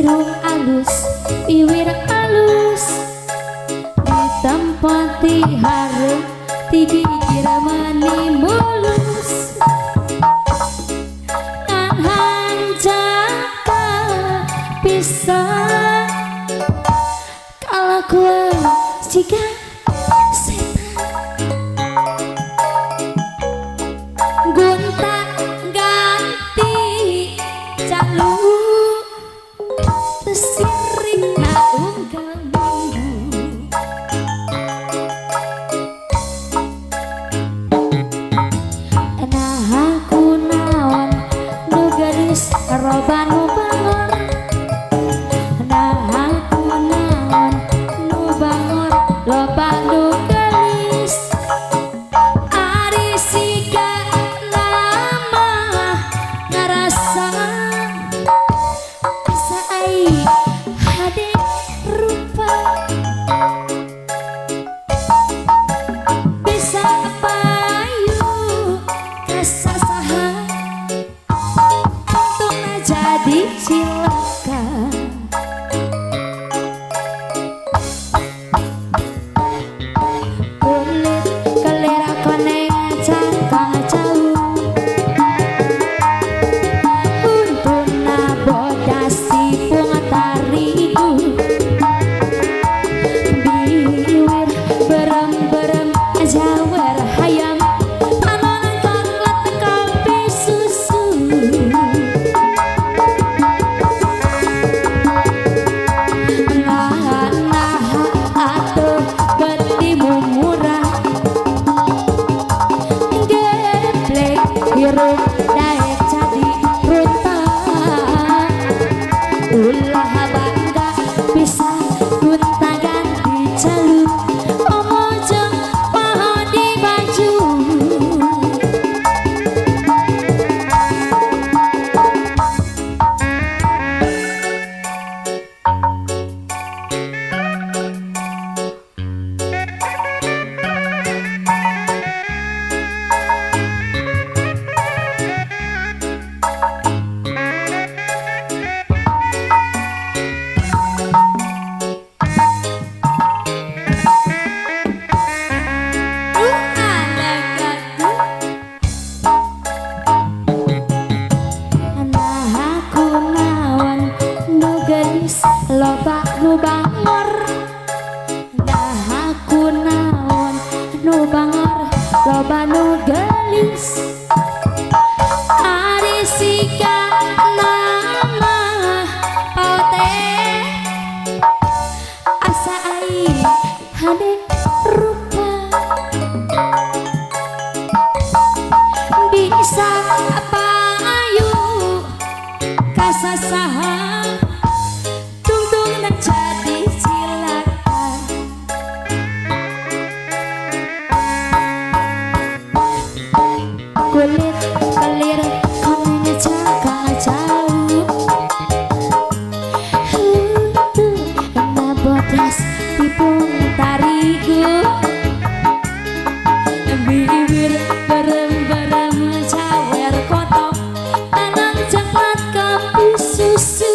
hidung alus, bibir halus, ditempati harum, digigir mani mulus, nan hanjaka bisa kalau gua jika gonta ganti calu sirik naung kaminggu nah aku naon nu gadis roba nu bangor nah aku naon nu bangor loba nu gelis ari siga lama ngarasa asa ai hade rupa bisa payu kasasaha untuk jadi cilaka kulit kelera koneng cangkang jauh untuna bodas sipung tarigu biwir berem-berem jawer hayam anonan kanglet kopi susu nah atuh betimu murah geblek hirup daek jadi rutan ulah bangga bisa gunta ganti calu omojong paho di baju loba nu bangor dah aku naon nu bangor loba nu gelis ari siga nama paute asa ai hade rupa bisa payu kasasaha jadi cilaka kulit kelir konengnya cangkang jauh enak bodas tipung tarigu bibir berem-berem cawer kotok tangan coklat kopi susu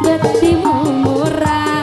betimu murah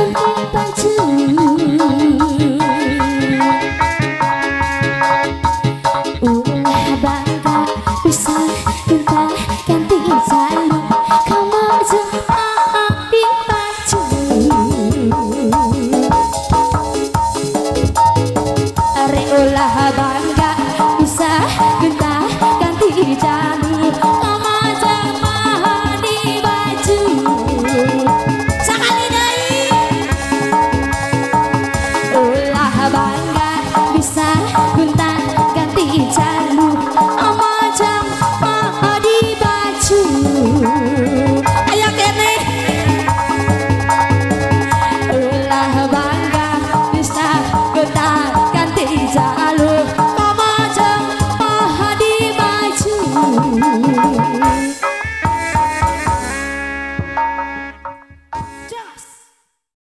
ing baju